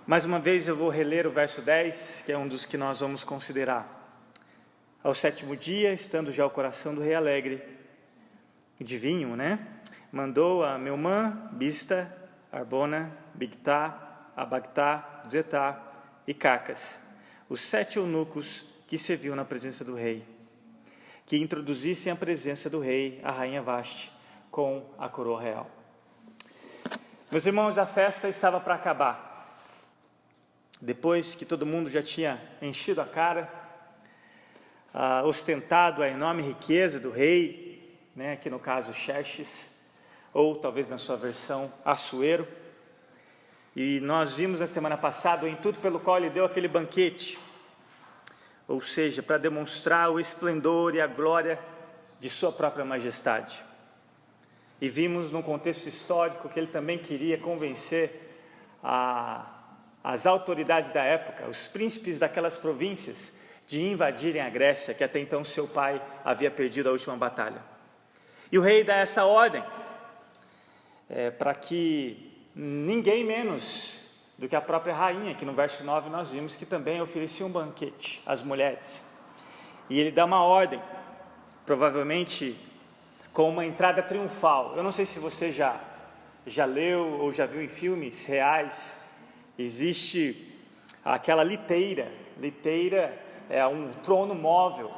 Mais uma vez eu vou reler o verso 10, que é um dos que nós vamos considerar. Ao 7º dia, estando já o coração do rei alegre, de vinho, mandou a Meumã, Bista, Arbona, Bigtá, Abagtá, Zetá e Cacas, os 7 eunucos que serviam na presença do rei, que introduzissem à presença do rei a rainha Vaste com a coroa real. Meus irmãos, a festa estava para acabar. Depois que todo mundo já tinha enchido a cara, ostentado a enorme riqueza do rei, aqui no caso Xerxes, ou talvez na sua versão Assuero, e nós vimos na semana passada o intuito pelo qual ele deu aquele banquete, ou seja, para demonstrar o esplendor e a glória de sua própria majestade. E vimos no contexto histórico que ele também queria convencer as autoridades da época, os príncipes daquelas províncias, de invadirem a Grécia, que até então seu pai havia perdido a última batalha. E o rei dá essa ordem, para que ninguém menos do que a própria rainha, que no verso 9 nós vimos que também oferecia um banquete às mulheres. E ele dá uma ordem, provavelmente com uma entrada triunfal. Eu não sei se você já leu ou já viu em filmes reais, existe aquela liteira é um trono móvel,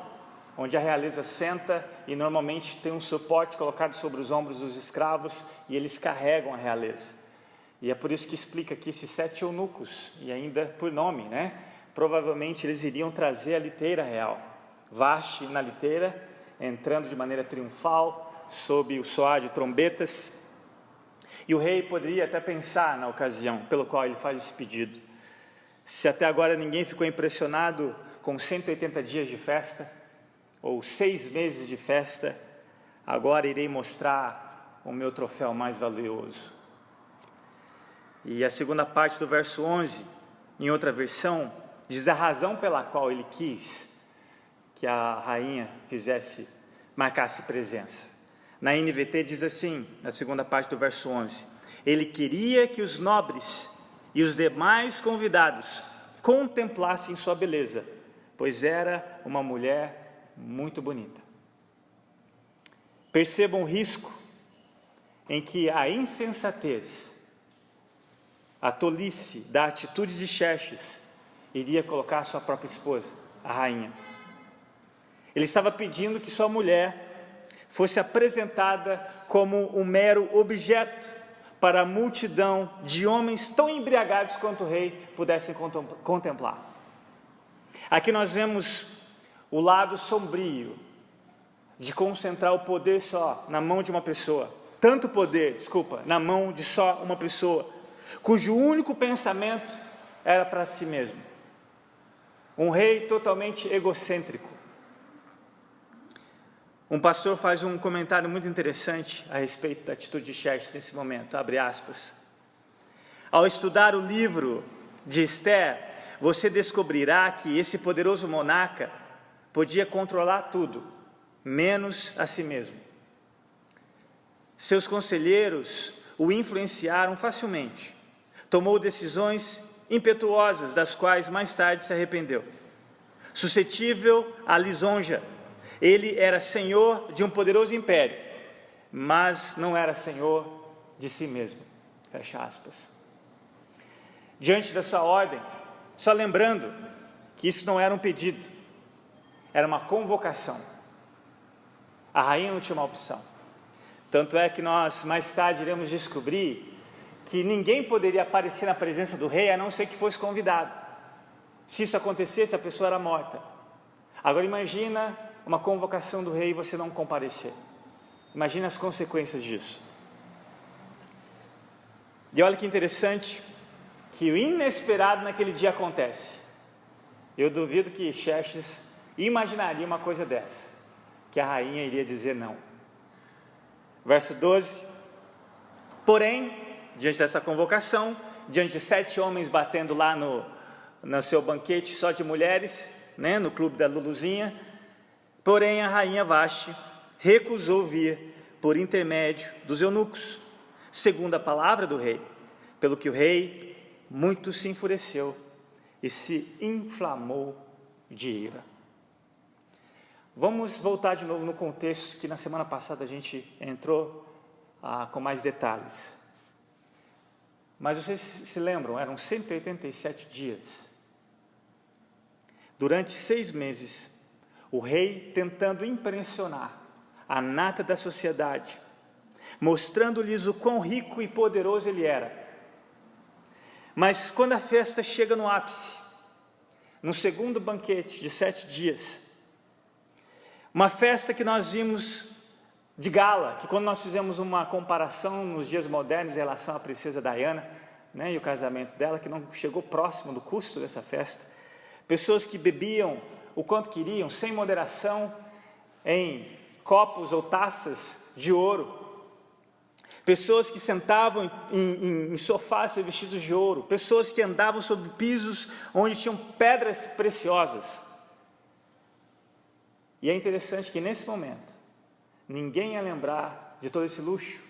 onde a realeza senta e normalmente tem um suporte colocado sobre os ombros dos escravos e eles carregam a realeza. E é por isso que explica aqui esses 7 eunucos, e ainda por nome, provavelmente eles iriam trazer a liteira real. Vaste na liteira, entrando de maneira triunfal, sob o soar de trombetas. E o rei poderia até pensar na ocasião pelo qual ele faz esse pedido. Se até agora ninguém ficou impressionado com 180 dias de festa, ou 6 meses de festa, agora irei mostrar o meu troféu mais valioso. E a segunda parte do verso 11, em outra versão, diz a razão pela qual ele quis que a rainha marcasse presença. Na NVT diz assim, na segunda parte do verso 11, ele queria que os nobres e os demais convidados contemplassem sua beleza, pois era uma mulher muito bonita. Percebam o risco em que a insensatez, a tolice da atitude de Xerxes iria colocar a sua própria esposa, a rainha. Ele estava pedindo que sua mulher fosse apresentada como um mero objeto para a multidão de homens tão embriagados quanto o rei pudessem contemplar. Aqui nós vemos o lado sombrio de concentrar o poder só na mão de uma pessoa, tanto poder, na mão de só uma pessoa, cujo único pensamento era para si mesmo. Um rei totalmente egocêntrico. Um pastor faz um comentário muito interessante a respeito da atitude de Xerxes nesse momento, abre aspas. Ao estudar o livro de Esther, você descobrirá que esse poderoso monarca podia controlar tudo, menos a si mesmo. Seus conselheiros o influenciaram facilmente. Tomou decisões impetuosas, das quais mais tarde se arrependeu. Suscetível à lisonja, ele era senhor de um poderoso império, mas não era senhor de si mesmo. Fecha aspas. Diante da sua ordem, só lembrando que isso não era um pedido, era uma convocação. A rainha não tinha uma opção. Tanto é que nós mais tarde iremos descobrir que ninguém poderia aparecer na presença do rei a não ser que fosse convidado. Se isso acontecesse, a pessoa era morta. Agora imagina uma convocação do rei e você não comparecer. Imagina as consequências disso. E olha que interessante, que o inesperado naquele dia acontece. Eu duvido que Xerxes imaginaria uma coisa dessa, que a rainha iria dizer não. Verso 12, porém, diante dessa convocação, diante de 7 homens batendo lá no seu banquete só de mulheres, no clube da Luluzinha, porém a rainha Vaste recusou vir por intermédio dos eunucos, segundo a palavra do rei, pelo que o rei muito se enfureceu e se inflamou de ira. Vamos voltar de novo no contexto que na semana passada a gente entrou com mais detalhes. Mas vocês se lembram, eram 187 dias. Durante 6 meses, o rei tentando impressionar a nata da sociedade, mostrando-lhes o quão rico e poderoso ele era. Mas quando a festa chega no ápice, no segundo banquete de 7 dias, uma festa que nós vimos de gala, que quando nós fizemos uma comparação nos dias modernos em relação à princesa Diana, né, e o casamento dela, que não chegou próximo do custo dessa festa, pessoas que bebiam o quanto queriam, sem moderação, em copos ou taças de ouro, pessoas que sentavam em sofás revestidos de ouro, pessoas que andavam sobre pisos onde tinham pedras preciosas. E é interessante que nesse momento, ninguém ia lembrar de todo esse luxo,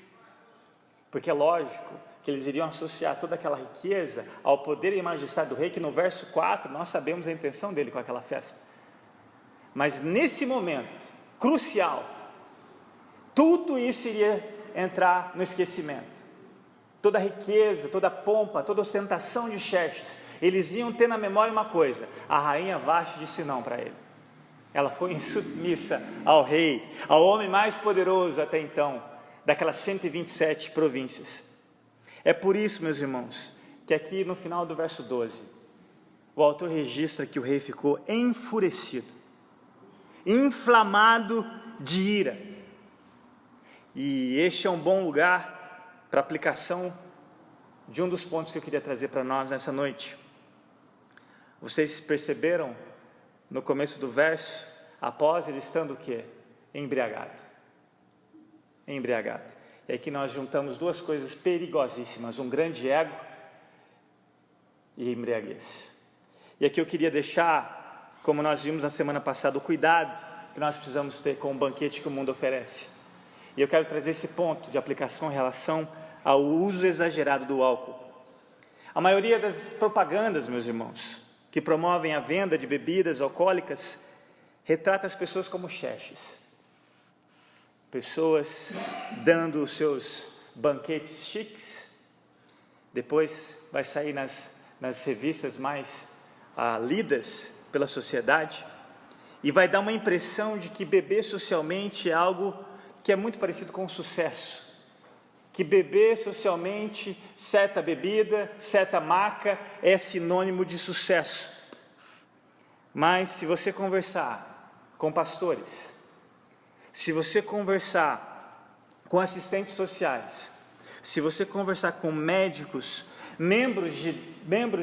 porque é lógico que eles iriam associar toda aquela riqueza ao poder e majestade do rei, que no verso 4 nós sabemos a intenção dele com aquela festa. Mas nesse momento crucial, tudo isso iria entrar no esquecimento. Toda a riqueza, toda a pompa, toda a ostentação de Xerxes, eles iam ter na memória uma coisa: a rainha Vasti disse não para ele. Ela foi insubmissa ao rei, ao homem mais poderoso até então, daquelas 127 províncias. É por isso, meus irmãos, que aqui no final do verso 12, o autor registra que o rei ficou enfurecido, inflamado de ira. E este é um bom lugar para aplicação de um dos pontos que eu queria trazer para nós nessa noite. Vocês perceberam no começo do verso, após ele estando o quê? Embriagado. Embriagado. E aqui nós juntamos duas coisas perigosíssimas: um grande ego e embriaguez. E aqui eu queria deixar, como nós vimos na semana passada, o cuidado que nós precisamos ter com o banquete que o mundo oferece. E eu quero trazer esse ponto de aplicação em relação ao uso exagerado do álcool. A maioria das propagandas, meus irmãos, que promovem a venda de bebidas alcoólicas, retrata as pessoas como Xerxes. Pessoas dando os seus banquetes chiques, depois vai sair nas revistas mais lidas pela sociedade, e vai dar uma impressão de que beber socialmente é algo que é muito parecido com o sucesso, que beber socialmente, certa bebida, certa marca, é sinônimo de sucesso. Mas se você conversar com pastores, se você conversar com assistentes sociais, se você conversar com médicos, membros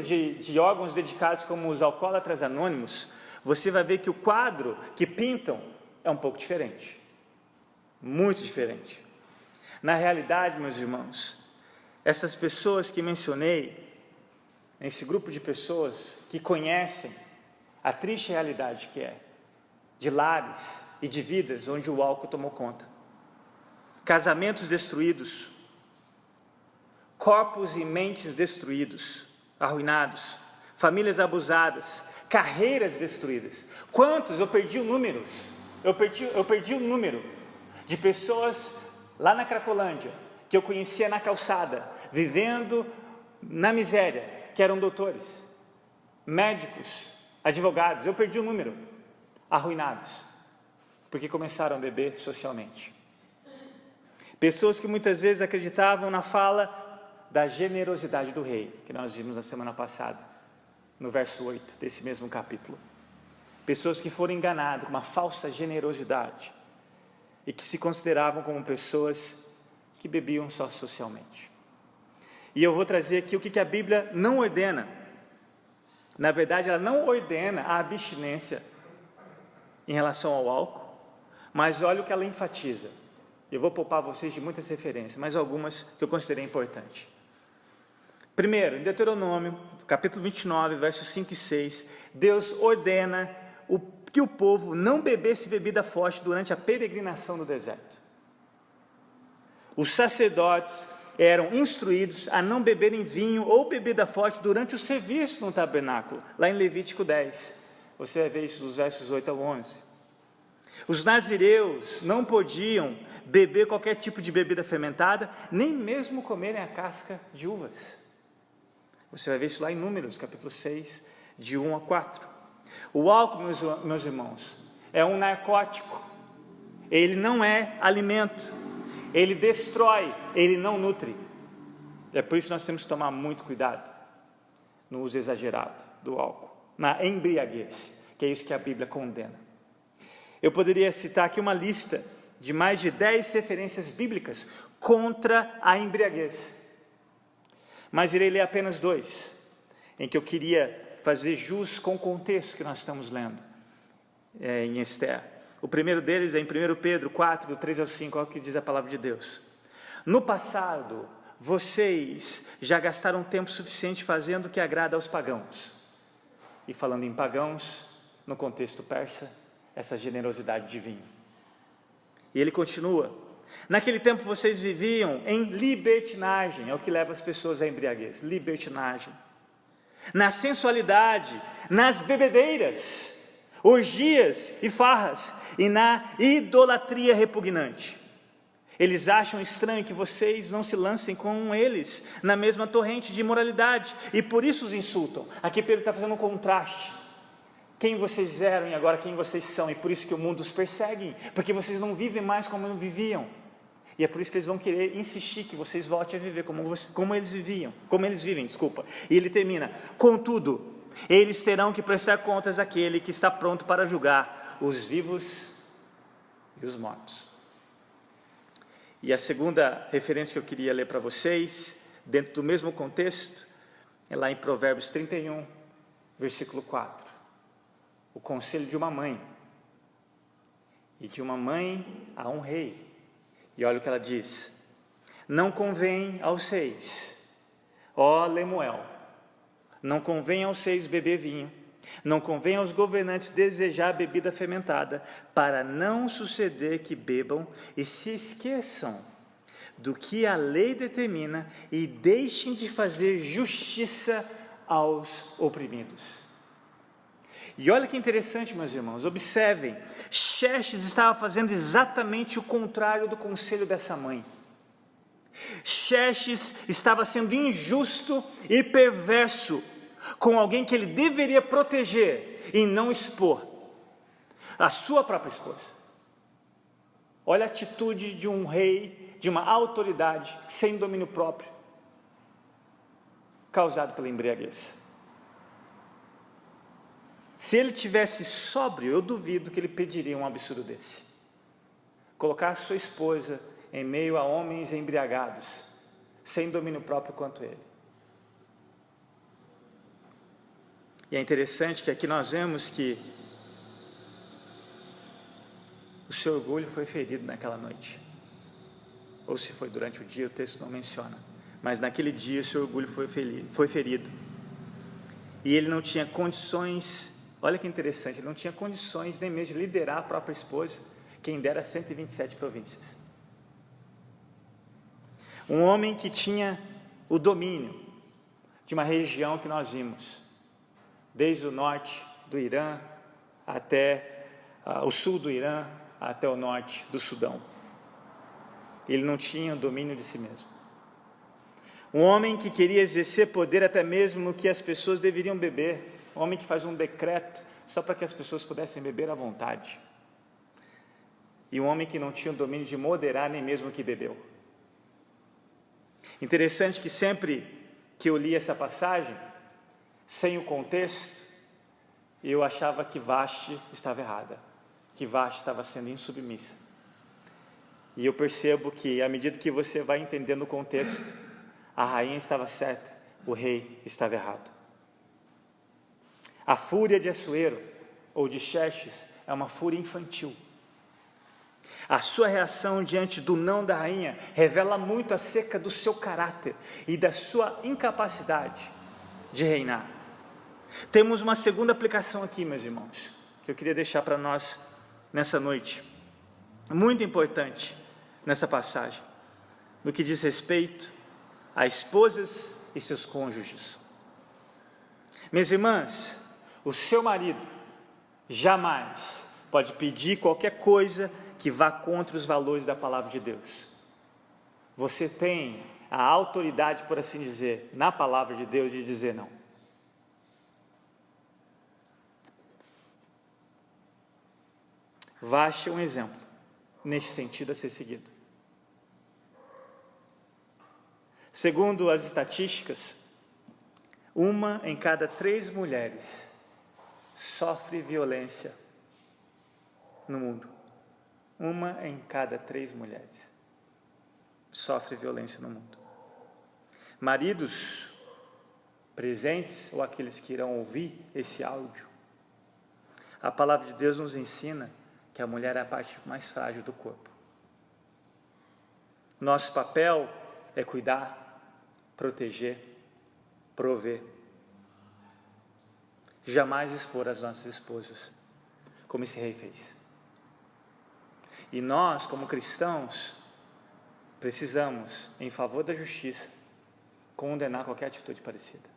de órgãos dedicados como os alcoólatras anônimos, você vai ver que o quadro que pintam é um pouco diferente. Muito diferente. Na realidade, meus irmãos, essas pessoas que mencionei, esse grupo de pessoas que conhecem a triste realidade que é de lares e de vidas onde o álcool tomou conta, casamentos destruídos, corpos e mentes destruídos, arruinados, famílias abusadas, carreiras destruídas. Quantos? Eu perdi o número de pessoas lá na Cracolândia, que eu conhecia na calçada, vivendo na miséria, que eram doutores, médicos, advogados. Eu perdi o número, arruinados, porque começaram a beber socialmente. Pessoas que muitas vezes acreditavam na fala da generosidade do rei, que nós vimos na semana passada, no verso 8 desse mesmo capítulo. Pessoas que foram enganadas com uma falsa generosidade, e que se consideravam como pessoas que bebiam só socialmente. E eu vou trazer aqui o que a Bíblia não ordena. Na verdade, ela não ordena a abstinência em relação ao álcool, mas olha o que ela enfatiza. Eu vou poupar vocês de muitas referências, mas algumas que eu considerei importantes. Primeiro, em Deuteronômio, capítulo 29, versos 5 e 6, Deus ordena que o povo não bebesse bebida forte durante a peregrinação no deserto. Os sacerdotes eram instruídos a não beberem vinho ou bebida forte durante o serviço no tabernáculo, lá em Levítico 10. Você vai ver isso dos versos 8 ao 11. Os nazireus não podiam beber qualquer tipo de bebida fermentada, nem mesmo comerem a casca de uvas. Você vai ver isso lá em Números, capítulo 6, de 1 a 4. O álcool, meus irmãos, é um narcótico. Ele não é alimento. Ele destrói, ele não nutre. É por isso que nós temos que tomar muito cuidado no uso exagerado do álcool, na embriaguez, que é isso que a Bíblia condena. Eu poderia citar aqui uma lista de mais de 10 referências bíblicas contra a embriaguez, mas irei ler apenas 2, em que eu queria fazer jus com o contexto que nós estamos lendo em Esther. O primeiro deles é em 1 Pedro 4, do 3 ao 5, olha o que diz a palavra de Deus. No passado, vocês já gastaram tempo suficiente fazendo o que agrada aos pagãos. E falando em pagãos, no contexto persa, essa generosidade de vinho. E ele continua: naquele tempo vocês viviam em libertinagem, é o que leva as pessoas à embriaguez, libertinagem, na sensualidade, nas bebedeiras, orgias e farras, e na idolatria repugnante. Eles acham estranho que vocês não se lancem com eles na mesma torrente de imoralidade, e por isso os insultam. Aqui Pedro está fazendo um contraste. Quem vocês eram e agora quem vocês são, e por isso que o mundo os persegue, porque vocês não vivem mais como viviam, e é por isso que eles vão querer insistir que vocês voltem a viver como eles vivem, e ele termina: contudo, eles terão que prestar contas àquele que está pronto para julgar os vivos e os mortos. E a segunda referência que eu queria ler para vocês, dentro do mesmo contexto, é lá em Provérbios 31, versículo 4. O conselho de uma mãe, e de uma mãe a um rei. E olha o que ela diz: não convém aos reis, ó Lemuel, não convém aos reis beber vinho, não convém aos governantes desejar bebida fermentada, para não suceder que bebam e se esqueçam do que a lei determina e deixem de fazer justiça aos oprimidos. E olha que interessante, meus irmãos, observem, Xerxes estava fazendo exatamente o contrário do conselho dessa mãe. Xerxes estava sendo injusto e perverso com alguém que ele deveria proteger e não expor, a sua própria esposa. Olha a atitude de um rei, de uma autoridade sem domínio próprio, causado pela embriaguez. Se ele tivesse sóbrio, eu duvido que ele pediria um absurdo desse. Colocar a sua esposa em meio a homens embriagados, sem domínio próprio quanto ele. E é interessante que aqui nós vemos que o seu orgulho foi ferido naquela noite. Ou se foi durante o dia, o texto não menciona. Mas naquele dia o seu orgulho foi ferido. E ele não tinha condições. Olha que interessante, ele não tinha condições nem mesmo de liderar a própria esposa, quem dera 127 províncias. Um homem que tinha o domínio de uma região que nós vimos, desde o norte do Irã até o sul do Irã, até o norte do Sudão. Ele não tinha o domínio de si mesmo. Um homem que queria exercer poder até mesmo no que as pessoas deveriam beber. Um homem que faz um decreto só para que as pessoas pudessem beber à vontade. E um homem que não tinha o domínio de moderar nem mesmo o que bebeu. Interessante que sempre que eu li essa passagem, sem o contexto, eu achava que Vasti estava errada, que Vasti estava sendo insubmissa. E eu percebo que, à medida que você vai entendendo o contexto, a rainha estava certa, o rei estava errado. A fúria de Assuero, ou de Xerxes, é uma fúria infantil. A sua reação diante do não da rainha revela muito acerca do seu caráter e da sua incapacidade de reinar. Temos uma segunda aplicação aqui, meus irmãos, que eu queria deixar para nós nessa noite. Muito importante nessa passagem, no que diz respeito a esposas e seus cônjuges. Minhas irmãs, o seu marido jamais pode pedir qualquer coisa que vá contra os valores da palavra de Deus. Você tem a autoridade, por assim dizer, na palavra de Deus, de dizer não. Vaste um exemplo neste sentido a ser seguido. Segundo as estatísticas, 1 em cada 3 mulheres sofre violência no mundo. 1 em cada 3 mulheres sofre violência no mundo. Maridos presentes ou aqueles que irão ouvir esse áudio, a palavra de Deus nos ensina que a mulher é a parte mais frágil do corpo. Nosso papel é cuidar, proteger, prover. Jamais expor as nossas esposas, como esse rei fez. E nós, como cristãos, precisamos, em favor da justiça, condenar qualquer atitude parecida.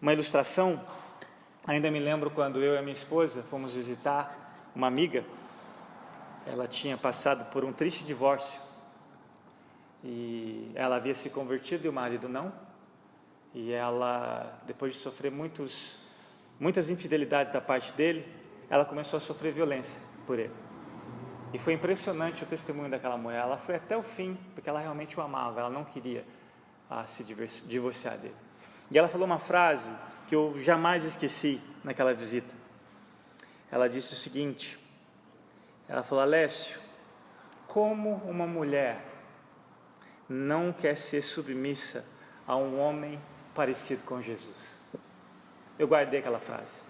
Uma ilustração, ainda me lembro quando eu e a minha esposa fomos visitar uma amiga. Ela tinha passado por um triste divórcio e ela havia se convertido e o marido não, e ela, depois de sofrer muitas infidelidades da parte dele, ela começou a sofrer violência por ele. E foi impressionante o testemunho daquela mulher. Ela foi até o fim, porque ela realmente o amava, ela não queria se divorciar dele. E ela falou uma frase que eu jamais esqueci naquela visita. Ela disse o seguinte, ela falou: Alessio, como uma mulher não quer ser submissa a um homem parecido com Jesus? Eu guardei aquela frase.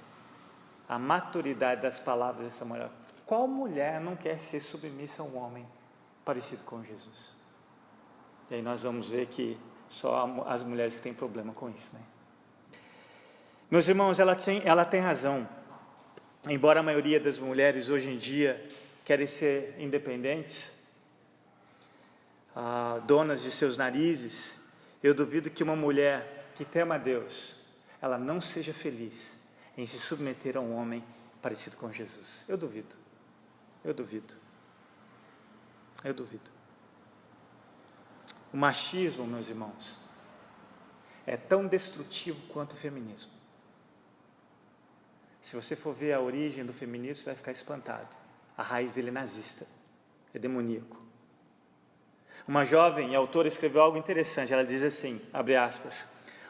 A maturidade das palavras dessa mulher. Qual mulher não quer ser submissa a um homem parecido com Jesus? E aí nós vamos ver que só as mulheres que têm problema com isso, né? Meus irmãos, ela tem razão. Embora a maioria das mulheres hoje em dia querem ser independentes, donas de seus narizes, eu duvido que uma mulher que tema a Deus, ela não seja feliz em se submeter a um homem parecido com Jesus. Eu duvido. O machismo, meus irmãos, é tão destrutivo quanto o feminismo. Se você for ver a origem do feminismo, você vai ficar espantado. A raiz dele é nazista, é demoníaco. Uma jovem autora escreveu algo interessante. Ela diz assim, abre aspas: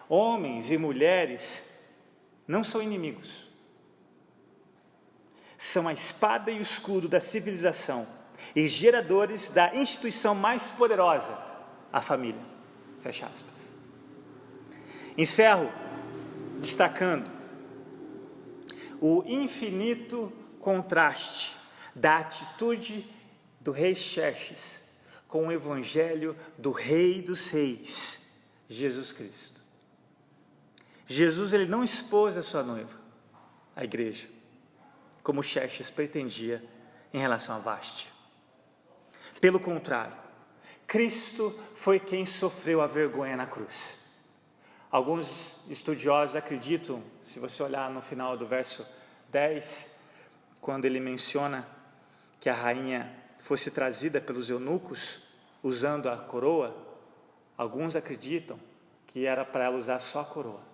homens e mulheres não são inimigos. São a espada e o escudo da civilização e geradores da instituição mais poderosa, a família. Fecha aspas. Encerro destacando o infinito contraste da atitude do rei Xerxes com o evangelho do Rei dos Reis, Jesus Cristo. Jesus, ele não expôs a sua noiva, a igreja, como Xerxes pretendia em relação a Vasti. Pelo contrário, Cristo foi quem sofreu a vergonha na cruz. Alguns estudiosos acreditam, se você olhar no final do verso 10, quando ele menciona que a rainha fosse trazida pelos eunucos usando a coroa, alguns acreditam que era para ela usar só a coroa.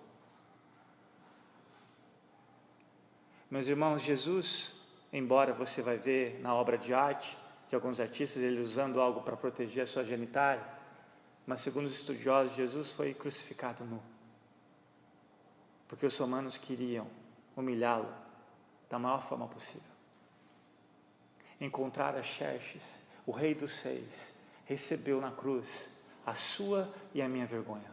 Meus irmãos, Jesus, embora você vai ver na obra de arte de alguns artistas, ele usando algo para proteger a sua genitália, mas segundo os estudiosos, Jesus foi crucificado nu, porque os romanos queriam humilhá-lo da maior forma possível. Encontrar a Xerxes, o rei dos reis, recebeu na cruz a sua e a minha vergonha.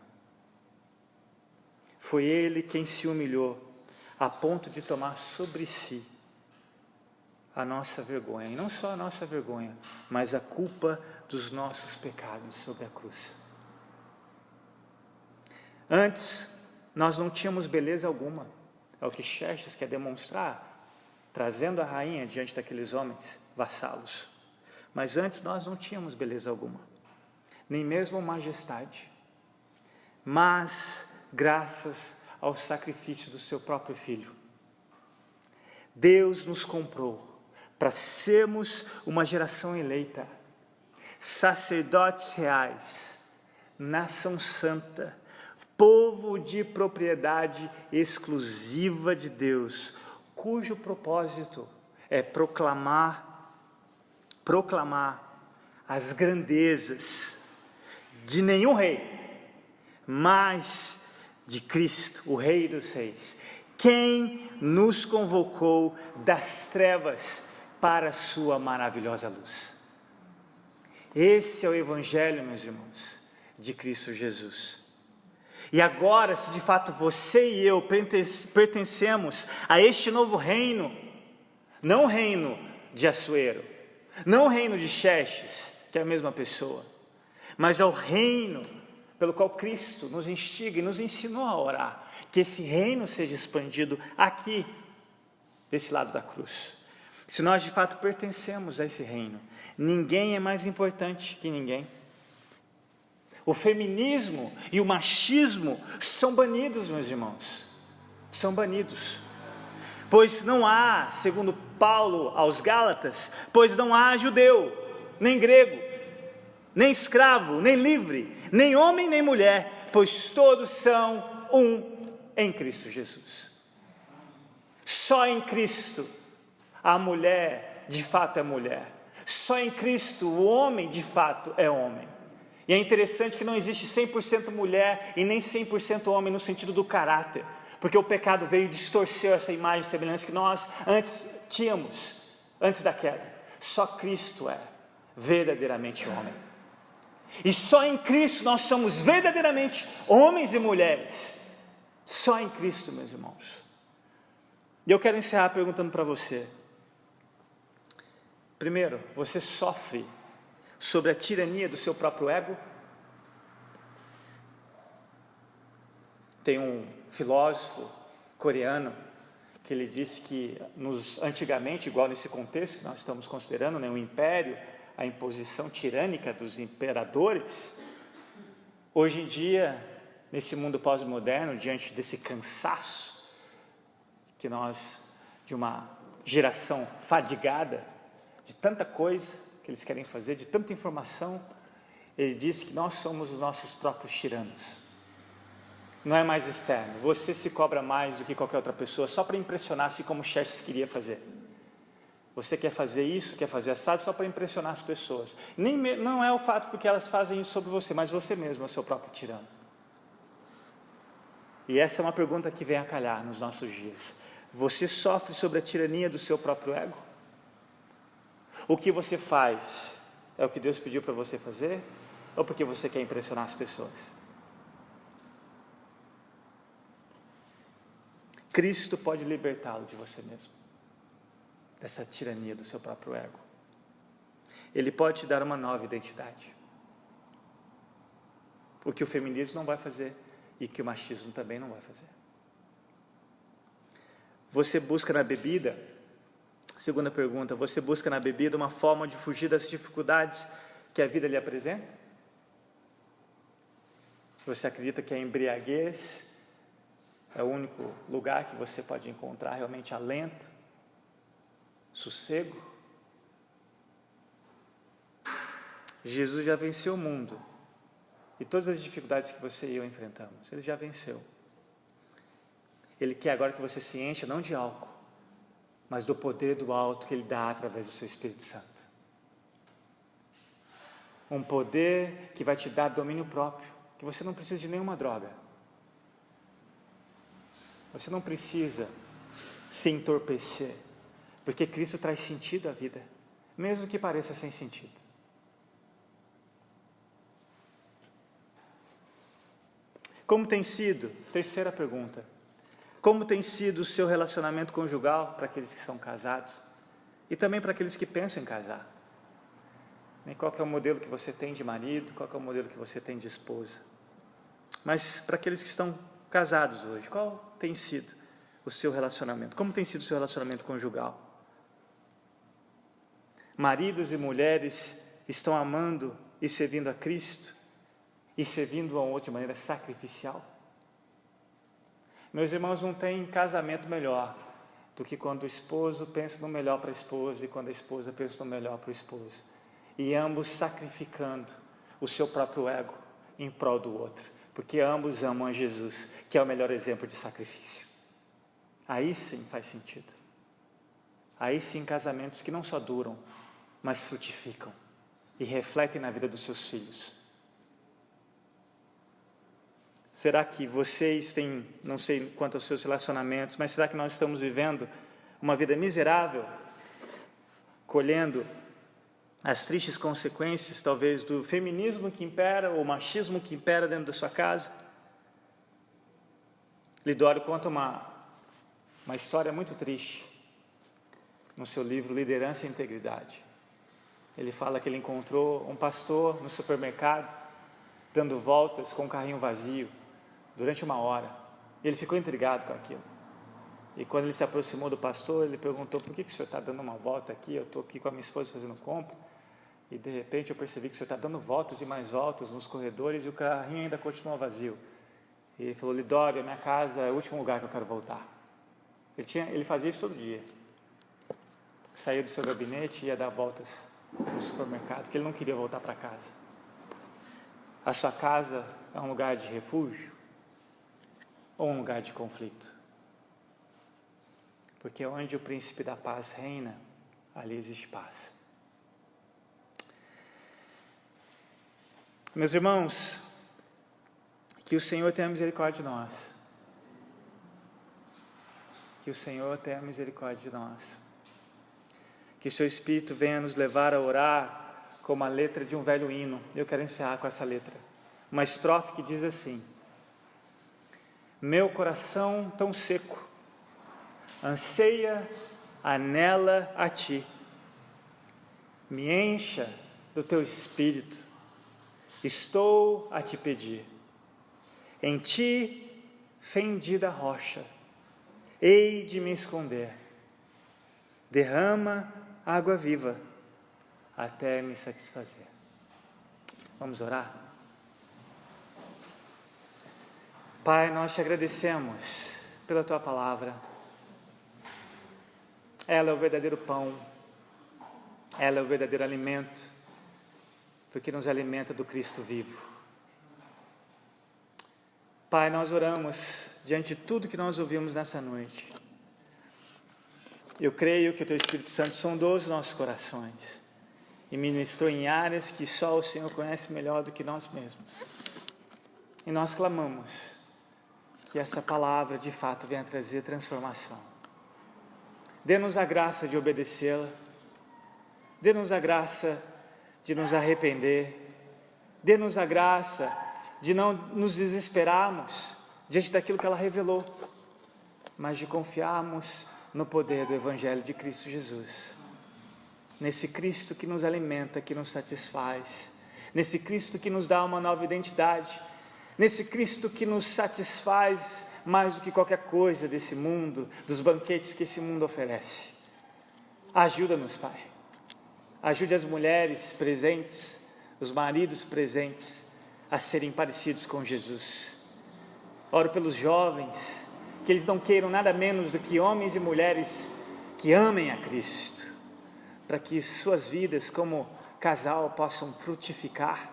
Foi ele quem se humilhou a ponto de tomar sobre si a nossa vergonha, e não só a nossa vergonha, mas a culpa dos nossos pecados sobre a cruz. Antes, nós não tínhamos beleza alguma, é o que Xerxes quer demonstrar, trazendo a rainha diante daqueles homens, vassalos. Mas antes nós não tínhamos beleza alguma. nem mesmo majestade, mas graças ao sacrifício do seu próprio Filho. Deus nos comprou para sermos uma geração eleita, sacerdotes reais, nação santa, povo de propriedade exclusiva de Deus, cujo propósito é proclamar as grandezas de nenhum rei, mas de Cristo, o Rei dos Reis, quem nos convocou das trevas para a sua maravilhosa luz. Esse é o Evangelho, meus irmãos, de Cristo Jesus. E agora, se de fato você e eu pertencemos a este novo reino, não o reino de Assuero, não o reino de Xerxes, que é a mesma pessoa, mas ao reino pelo qual Cristo nos instiga e nos ensinou a orar, que esse reino seja expandido aqui, desse lado da cruz. Se nós de fato pertencemos a esse reino, ninguém é mais importante que ninguém. O feminismo e o machismo são banidos, meus irmãos, são banidos. Pois não há, segundo Paulo aos Gálatas, pois não há judeu, nem grego, nem escravo, nem livre, nem homem, nem mulher, pois todos são um em Cristo Jesus. Só em Cristo a mulher de fato é mulher, só em Cristo o homem de fato é homem. E é interessante que não existe 100% mulher e nem 100% homem no sentido do caráter, porque o pecado veio e distorceu essa imagem e semelhança que nós antes tínhamos, antes da queda. Só Cristo é verdadeiramente homem. E só em Cristo nós somos verdadeiramente homens e mulheres. Só em Cristo, meus irmãos. E eu quero encerrar perguntando para você. Primeiro, você sofre sobre a tirania do seu próprio ego? Tem um filósofo coreano que ele disse que antigamente, igual nesse contexto que nós estamos considerando, o império, a imposição tirânica dos imperadores, hoje em dia, nesse mundo pós-moderno, diante desse cansaço que nós, de uma geração fadigada, de tanta coisa que eles querem fazer, de tanta informação, ele diz que nós somos os nossos próprios tiranos. Não é mais externo, você se cobra mais do que qualquer outra pessoa, só para impressionar, assim como Xerxes queria fazer. Você quer fazer isso, quer fazer assado só para impressionar as pessoas. Não é o fato porque elas fazem isso sobre você, mas você mesmo é o seu próprio tirano. E essa é uma pergunta que vem a calhar nos nossos dias. Você sofre sobre a tirania do seu próprio ego? O que você faz é o que Deus pediu para você fazer? Ou porque você quer impressionar as pessoas? Cristo pode libertá-lo de você mesmo, dessa tirania do seu próprio ego. Ele pode te dar uma nova identidade. O que o feminismo não vai fazer e que o machismo também não vai fazer. Você busca na bebida, segunda pergunta, você busca na bebida uma forma de fugir das dificuldades que a vida lhe apresenta? Você acredita que a embriaguez é o único lugar que você pode encontrar realmente alento, sossego? Jesus já venceu o mundo e todas as dificuldades que você e eu enfrentamos, Ele já venceu. Ele quer agora que você se encha não de álcool, mas do poder do alto que Ele dá através do seu Espírito Santo. Um poder que vai te dar domínio próprio, que você não precisa de nenhuma droga. Você não precisa se entorpecer, porque Cristo traz sentido à vida, mesmo que pareça sem sentido. Como tem sido, terceira pergunta, como tem sido o seu relacionamento conjugal para aqueles que são casados e também para aqueles que pensam em casar? Qual que é o modelo que você tem de marido, qual que é o modelo que você tem de esposa? Mas para aqueles que estão casados hoje, qual tem sido o seu relacionamento? Como tem sido o seu relacionamento conjugal? Maridos e mulheres estão amando e servindo a Cristo e servindo ao outro de maneira sacrificial? Meus irmãos, não tem casamento melhor do que quando o esposo pensa no melhor para a esposa e quando a esposa pensa no melhor para o esposo. E ambos sacrificando o seu próprio ego em prol do outro, porque ambos amam a Jesus, que é o melhor exemplo de sacrifício. Aí sim faz sentido. Aí sim casamentos que não só duram, mas frutificam e refletem na vida dos seus filhos. Será que vocês têm, não sei quanto aos seus relacionamentos, mas será que nós estamos vivendo uma vida miserável, colhendo as tristes consequências, talvez, do feminismo que impera, ou machismo que impera dentro da sua casa? Lidório conta uma história muito triste no seu livro Liderança e Integridade. Ele fala que ele encontrou um pastor no supermercado, dando voltas com um carrinho vazio, durante 1 hora. Ele ficou intrigado com aquilo. E quando ele se aproximou do pastor, ele perguntou: por que o senhor está dando uma volta aqui? Eu estou aqui com a minha esposa fazendo compra, e de repente eu percebi que o senhor está dando voltas e mais voltas nos corredores e o carrinho ainda continua vazio. E ele falou: Lidório, a minha casa é o último lugar que eu quero voltar. Ele fazia isso todo dia. Saía do seu gabinete e ia dar voltas no supermercado, porque ele não queria voltar para casa. A sua casa é um lugar de refúgio ou um lugar de conflito? Porque onde o príncipe da paz reina, ali existe paz. Meus irmãos, que o Senhor tenha misericórdia de nós. Que o Senhor tenha misericórdia de nós. Que o seu Espírito venha nos levar a orar como a letra de um velho hino. Eu quero encerrar com essa letra. Uma estrofe que diz assim: meu coração tão seco anseia, anela a ti. Me encha do teu Espírito, estou a te pedir. Em ti, fendida rocha, hei de me esconder. Derrama água viva até me satisfazer. Vamos orar? Pai, nós te agradecemos pela tua palavra. Ela é o verdadeiro pão, ela é o verdadeiro alimento, porque nos alimenta do Cristo vivo. Pai, nós oramos diante de tudo que nós ouvimos nessa noite. Eu creio que o teu Espírito Santo sondou os nossos corações e ministrou em áreas que só o Senhor conhece melhor do que nós mesmos. E nós clamamos que essa palavra de fato venha trazer transformação. Dê-nos a graça de obedecê-la, dê-nos a graça de nos arrepender, dê-nos a graça de não nos desesperarmos diante daquilo que ela revelou, mas de confiarmos no poder do Evangelho de Cristo Jesus, nesse Cristo que nos alimenta, que nos satisfaz, nesse Cristo que nos dá uma nova identidade, nesse Cristo que nos satisfaz mais do que qualquer coisa desse mundo, dos banquetes que esse mundo oferece. Ajuda-nos, Pai. Ajude as mulheres presentes, os maridos presentes, a serem parecidos com Jesus. Oro pelos jovens, que eles não queiram nada menos do que homens e mulheres que amem a Cristo, para que suas vidas como casal possam frutificar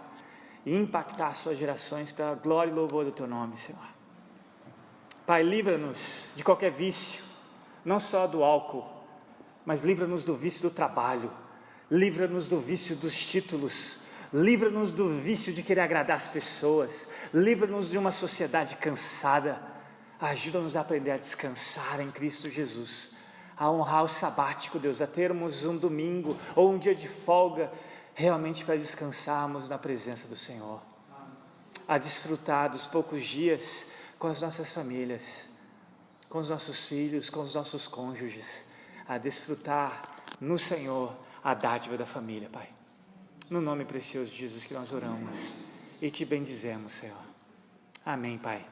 e impactar suas gerações para a glória e louvor do teu nome, Senhor. Pai, livra-nos de qualquer vício, não só do álcool, mas livra-nos do vício do trabalho, livra-nos do vício dos títulos, livra-nos do vício de querer agradar as pessoas, livra-nos de uma sociedade cansada. Ajuda-nos a aprender a descansar em Cristo Jesus, a honrar o sabático, Deus, a termos um domingo ou um dia de folga, realmente para descansarmos na presença do Senhor, a desfrutar dos poucos dias com as nossas famílias, com os nossos filhos, com os nossos cônjuges, a desfrutar no Senhor a dádiva da família, Pai. No nome precioso de Jesus que nós oramos e te bendizemos, Senhor. Amém, Pai.